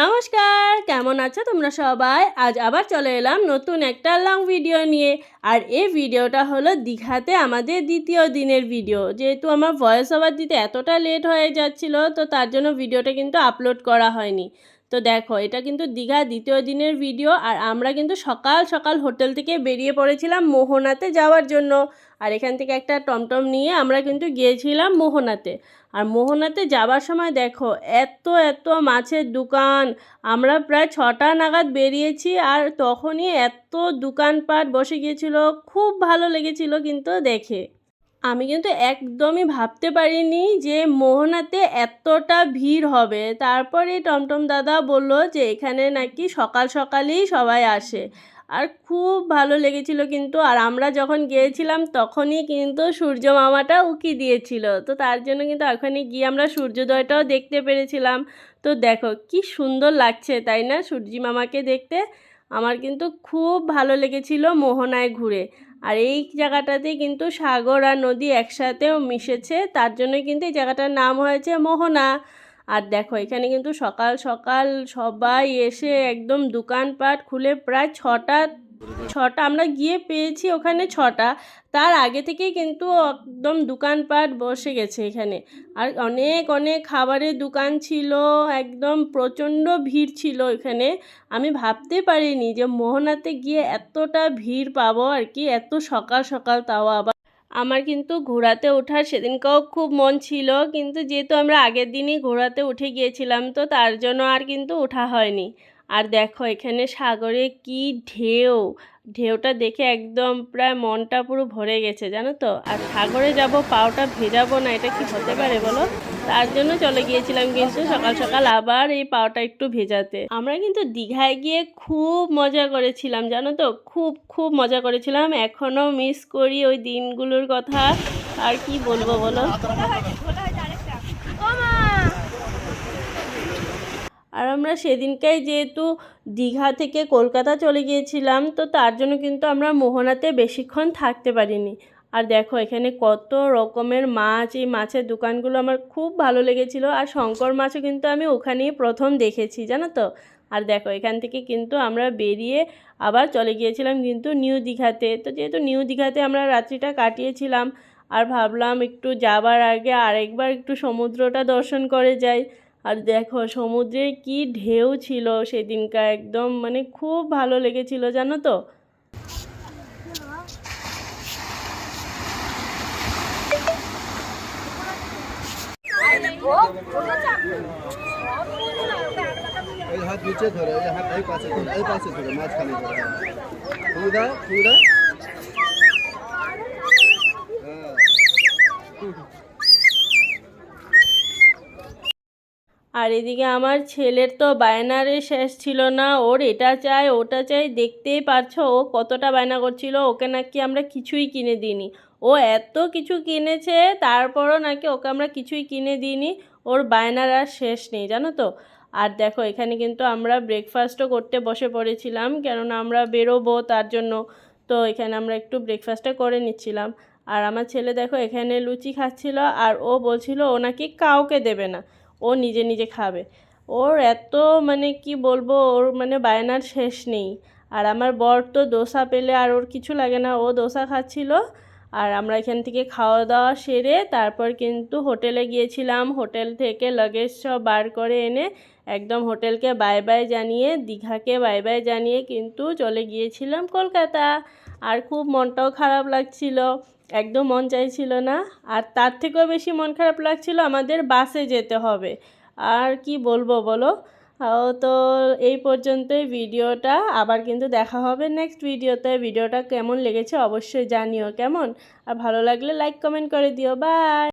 নমস্কার, কেমন আছো তোমরা সবাই? আজ আবার চলে এলাম নতুন একটা লং ভিডিও নিয়ে। আর এই ভিডিওটা হলো দীঘাতে আমাদের দ্বিতীয় দিনের ভিডিও। যেহেতু আমার ভয়েস ওভার দিতে এতটা লেট হয়ে যাচ্ছিল, তো তার জন্য ভিডিওটা কিন্তু আপলোড করা হয়নি। তো দেখো, এটা কিন্তু দীঘা দ্বিতীয় দিনের ভিডিও। আর আমরা কিন্তু সকাল সকাল হোটেল থেকে বেরিয়ে পড়েছিলাম মোহনাতে যাওয়ার জন্য। আর এখান থেকে একটা টমটম নিয়ে আমরা কিন্তু গিয়েছিলাম মোহনাতে। আর মোহনাতে যাবার সময় দেখো, এত এত মাছের দোকান। আমরা প্রায় 6টা নাগাদ বেরিয়েছি, আর তখনই এত দোকানপাট বসে গিয়েছিল। খুব ভালো লেগেছিল কিন্তু দেখে। আমি কিন্তু একদমই ভাবতে পারিনি যে মোহনাতে এতটা ভিড় হবে। তারপরে টমটম দাদা বলল যে এখানে নাকি সকাল সকালেই সবাই আসে। আর খুব ভালো লেগেছিল কিন্তু। আর আমরা যখন গিয়েছিলাম তখনই কিন্তু সূর্য মামাটা উঁকি দিয়েছিল, তো তার জন্য কিন্তু ওখানে গিয়ে আমরা সূর্যোদয়টাও দেখতে পেরেছিলাম। তো দেখো কি সুন্দর লাগছে, তাই না সূর্যি মামাকে দেখতে। আমার কিন্তু খুব ভালো লেগেছিল মোহনায় ঘুরে। আর এই জায়গাটাতে কিন্তু সাগর আর নদী একসাথেও মিশেছে, তার জন্যই কিন্তু এই জায়গাটার নাম হয়েছে মোহনা। আর দেখো, এখানে কিন্তু সকাল সকাল সবাই এসে একদম দোকানপাট খুলে প্রায় ছটা ছটা আমরা গিয়ে পেয়েছি ওখানে 6টা। তার আগে থেকেই কিন্তু একদম দোকানপাট বসে গেছে এখানে। আর অনেক অনেক খাবারের দোকান ছিল, একদম প্রচণ্ড ভিড় ছিল এখানে। আমি ভাবতে পারিনি যে মোহনাতে গিয়ে এতটা ভিড় পাবো আর কি, এত সকাল সকাল, তাও আবার। আমার কিন্তু ঘোড়াতে ওঠার সেদিনকেও খুব মন ছিল, কিন্তু যেহেতু আমরা আগের দিনই ঘোড়াতে উঠে গিয়েছিলাম, তো তার জন্য আর কিন্তু ওঠা হয়নি। আর দেখো, এখানে সাগরে কি ঢেউ। ঢেউটা দেখে একদম প্রায় মনটা পুরো ভরে গেছে, জানো তো। আর সাগরে যাব, পাওটা ভেজাবো না, এটা কি হতে পারে বলো। তার জন্য চলে গিয়েছিলাম কিন্তু সকাল সকাল আবার এই পাওটা একটু ভেজাতে। আমরা কিন্তু দীঘায় গিয়ে খুব মজা করেছিলাম, জানো তো। খুব খুব মজা করেছিলাম, এখনও মিস করি ওই দিনগুলোর কথা। আর কি বলবো বলো। আর আমরা সেদিনকাই যেহেতু দীঘা থেকে কলকাতা চলে গিয়েছিলাম, তো তার জন্য কিন্তু আমরা মোহনাতে বেশিক্ষণ থাকতে পারিনি। আর দেখো, এখানে কত রকমের মাছ, এই মাছের দোকানগুলো আমার খুব ভালো লেগেছিল। আর শঙ্কর মাছও কিন্তু আমি ওখানেই প্রথম দেখেছি, জানো তো। আর দেখো, এখান থেকে কিন্তু আমরা বেরিয়ে আবার চলে গিয়েছিলাম কিন্তু নিউ দীঘাতে। তো যেহেতু নিউ দীঘাতে আমরা রাত্রিটা কাটিয়েছিলাম, আর ভাবলাম একটু যাবার আগে আরেকবার একটু সমুদ্রটা দর্শন করে যাই। আর দেখো, সমুদ্রে কি ঢেউ ছিল সেদিনকার, একদম মানে খুব ভালো লেগেছিল, জানো তো। এই হাত নিচে ধরে, এই হাত এই পাশে ধরে, এই পাশে ধরে, মাঝখানে ধরে। ফুল দাও, ফুল দাও। আর এদিকে আমার ছেলের তো বায়নারে শেষ ছিল না। ওর এটা চাই ওটা চাই, দেখতেই পারছো ও কতটা বায়না করছিল। ওকে নাকি আমরা কিছুই কিনে দিইনি। ও এত কিছু কিনেছে, তারপরও নাকি ওকে আমরা কিছুই কিনে দিইনি। ওর বায়নার আর শেষ নেই, জানো তো। আর দেখো, এখানে কিন্তু আমরা ব্রেকফাস্টও করতে বসে পড়েছিলাম, কেননা আমরা বেরোবো তার জন্য। তো এখানে আমরা একটু ব্রেকফাস্টটা করে নিচ্ছিলাম। আর আমার ছেলে দেখো এখানে লুচি খাচ্ছিল, আর ও বলছিল ও নাকি কাউকে দেবে না, ও নিজে নিজে খাবে। ওর এত মানে কি বলবো, ওর মানে বায়নার শেষ নেই। আর আমার বর তো ডোসা পেলে আর ওর কিছু লাগে না, ও ডোসা খাচ্ছিল। আর আমরা এখান থেকে খাওয়া দাওয়া সেরে তারপর কিন্তু হোটেলে গিয়েছিলাম। হোটেল থেকে লাগেজ সব বার করে এনে একদম হোটেলকে বাই বাই জানিয়ে, দীঘাকে বাই বাই জানিয়ে কিন্তু চলে গিয়েছিলাম কলকাতা। আর খুব মনটাও খারাপ লাগছিল, একদম মন চাইছিল না। আর তার থেকেও বেশি মন খারাপ লাগছিল আমাদের বাসে যেতে হবে। আর কি বলবো বলো। তো এই পর্যন্তই ভিডিওটা। আবার কিন্তু দেখা হবে নেক্সট ভিডিওতে। ভিডিওটা কেমন লেগেছে অবশ্যই জানিও, কেমন। আর ভালো লাগলে লাইক কমেন্ট করে দিও। বাই।